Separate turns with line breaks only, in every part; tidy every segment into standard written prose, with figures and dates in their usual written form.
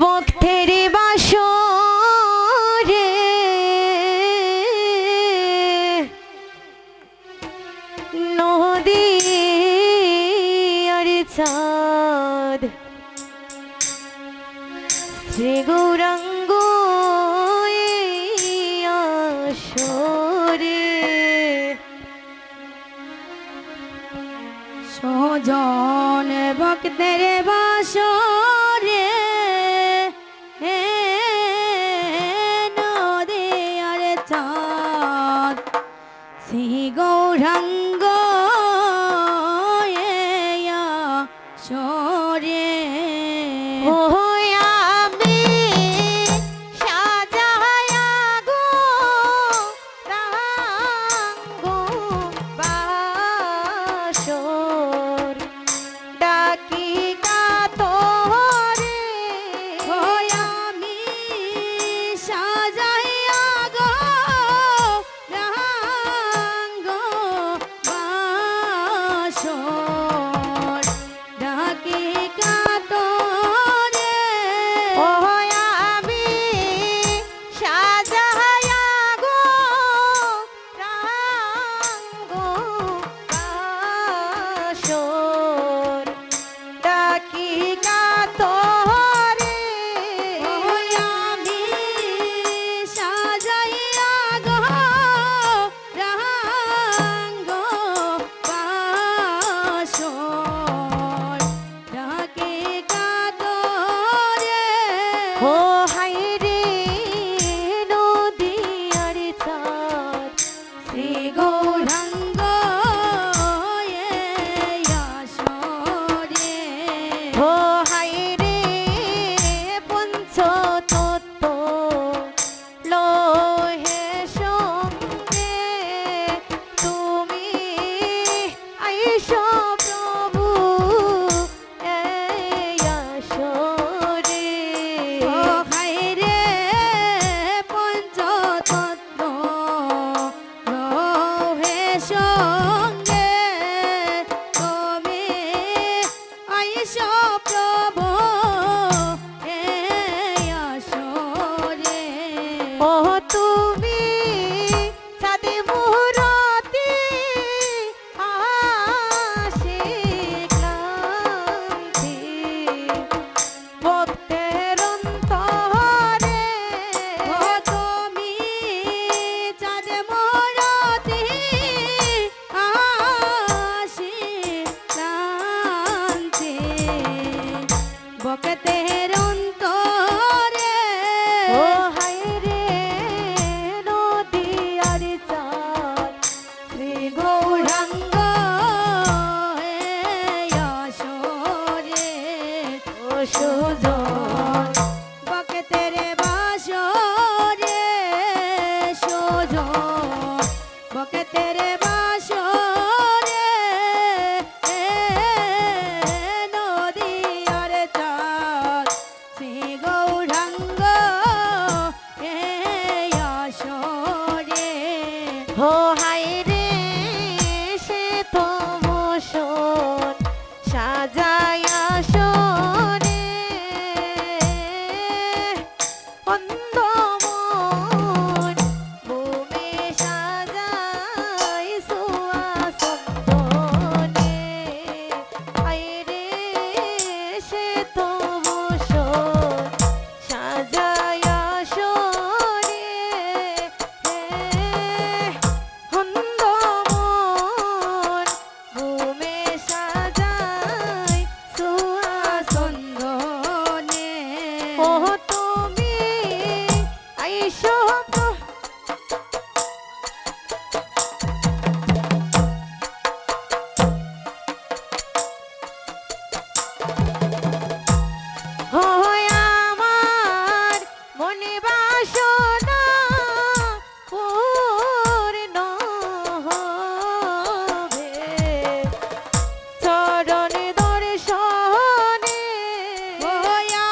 ভক্তের বাসরে নদী আর চাঁদ শ্রী গৌরাঙ্গ আসরে
সজন ভক্তের বাসরে নদী আর চাঁদ শ্রী গৌরাঙ্গ আসরে
ও আমি সাজায়া গো রাঙ্গ বাসর ডাকি কাতরে
আমি সাজাইয়া গো রাঙ্গ বাসর ডাকি কাতরে
ও আমি সাজায়া গো রাঙ্গ বাসর ডাকি কাতরে
আমি সাজাইয়া গো রাঙ্গ বাসর ডাকি কাতরে
ও হাই রে নদী আর চাঁদ শ্রী
গৌরাঙ্গ আসরে
ও হাই রে পঞ্চতত্ত্ব লোহে সঙ্গে তুমি আইসো প্রভু এই আসরে
ও হায়রে পঞ্চতত্ত্ব রহে সঙ্গে তুমি আইসো প্রভু এই আসরে
ও তুমি চাঁদে মুহূর্তে আশিক ক্লান্তি ভক্তের অন্তরে
ও তুমি চাঁদ মোরতি আসি ক্লান্তি বকতের অন্তরে
ও হায় রে নদী আর চাঁদ শ্রী গৌরাঙ্গ
আসরে
ও সুজন
বকতের বাসরে সোজন বকতের বাসরে নদী আর চাঁদ শ্রী গৌরাঙ্গ আসরে
ও হায় রে সে তো মোশন সাজায়া শোনে অন্ধ মন ভূমি সাজাই সুয়াসন্দনে হায় রে সে তো মোশন সাজায়া শোনে অন্ধ মন ভূমি সাজাই
সুয়াসন্দনে
ও তুমি আইসো ও আমার মনে বাসনা পূর্ণ হবে চরণ দর্শনে
ও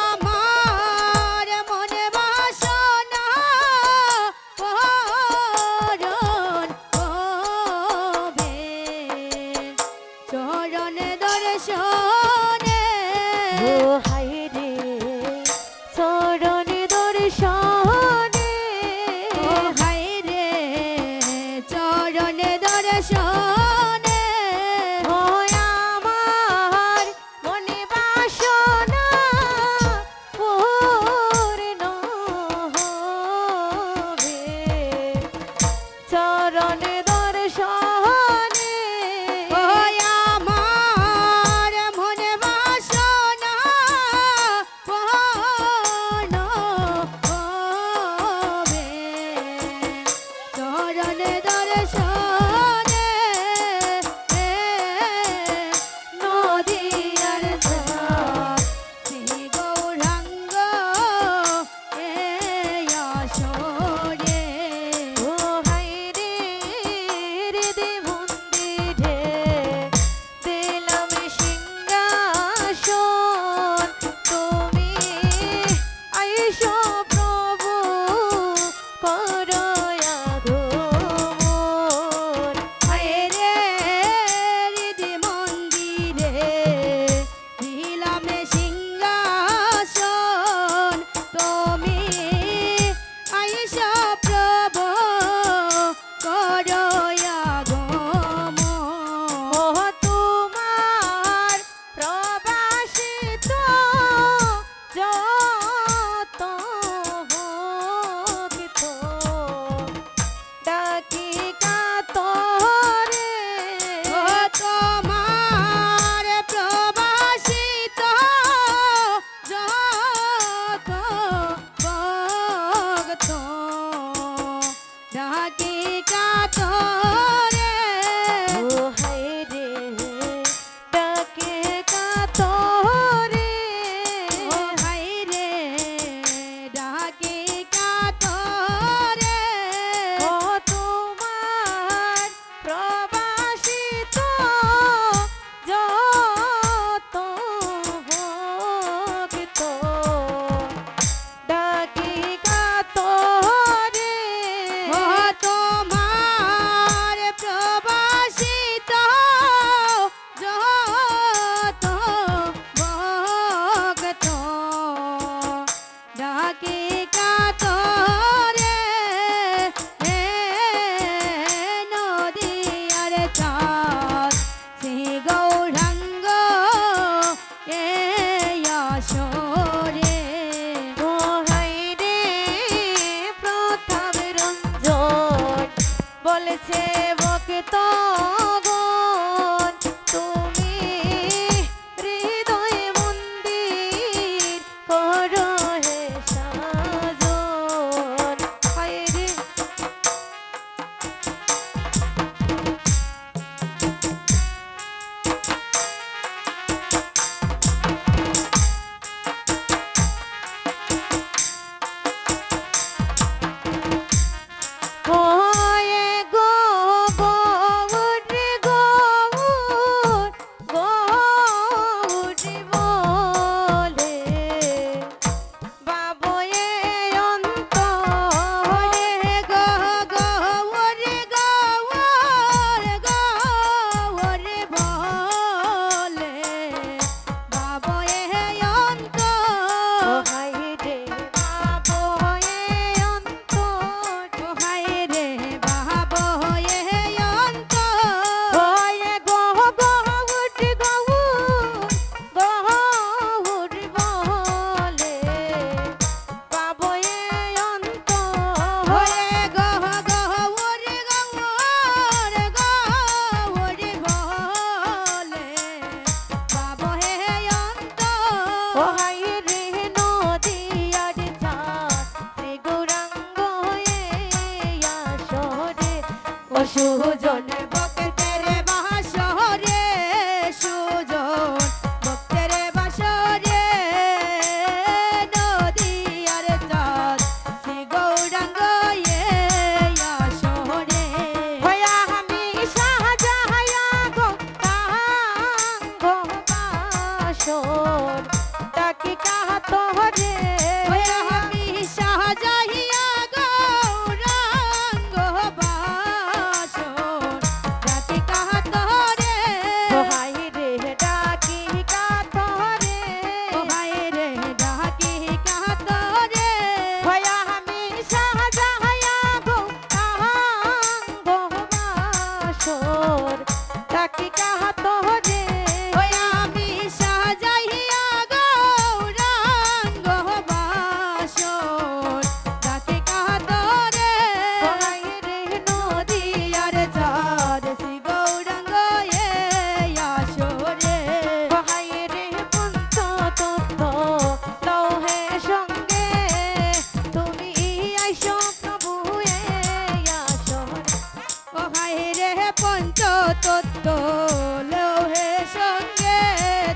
আমার মনে বাসনা পূরণ হবে চরণ দর্শনে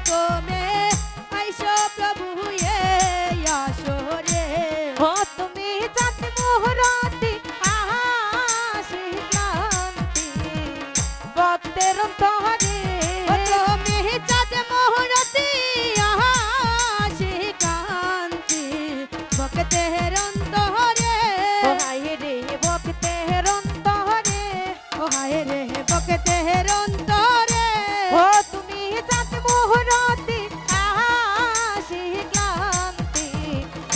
তুমি আইসো প্রভু আসরে
ও তুমি চাঁদ মোহরাতি আহাসি ক্লান্তি ভক্তের অন্তরে
ও তুমি চাঁদ মোহরতি আহাসি কান্তি ভক্তের অন্তরে
ও হায় রে ভক্তের অন্তরে
ও হায় রে ভক্তের অন্তরে
ও তুমি চাঁদ মোহরাতি আহাসি ক্লান্তি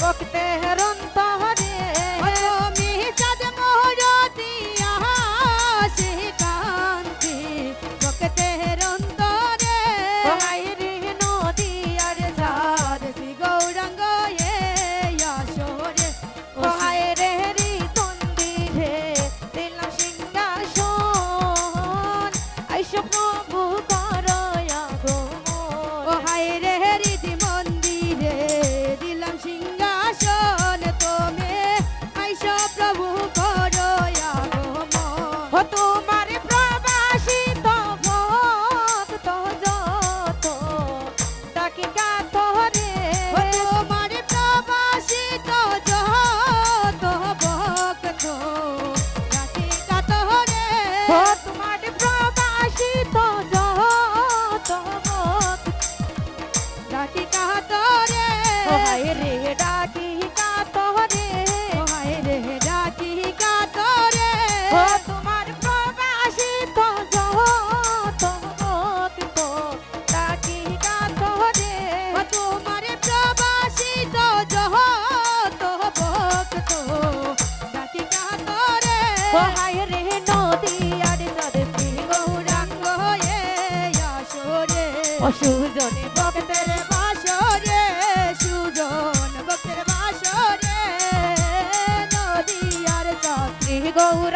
ভক্তের অন্তরে
ও তুমি চাঁদ মোহরতি আহাসি কান্তি ভক্তের অন্তরে
ও হায় রে নদী আর ঝাড়
শ্রী গৌরাঙ্গ আসরে
ও হায় রে হরি তন্দিরে দিলাম সিংহাসন আইসো প্রভু করয়া
ও
গোমন
হায় রে হৃদি মন্দিরে দিলাম সিংহাসন তুমি আইসো প্রভু করো আগমন
ও তোমার প্রবাসিত ভক্ত যত তাকে গাথরে
ও তোমার প্রবাসিত যত ভক্ত রাখি কাতরে
ও তোমার প্রবাসিত যত ভক্ত
রাখি কাতরে
ও হায় রে ডাকি কাতরে
ও হায় রে রাখি কাতরে
ও তোমার প্রবাসিত যত ভক্ত ডাকি কাতরে
ও তোমার প্রবাসিত যত ভক্ত রাখি কাতরে
ও হায় রে নদী আর জলে
গৌরাঙ্গ আসরে
ও সুজনে
ভক্তের বাসরে সুজন ভক্তের বাসরে নদী আর চক্রী
গৌর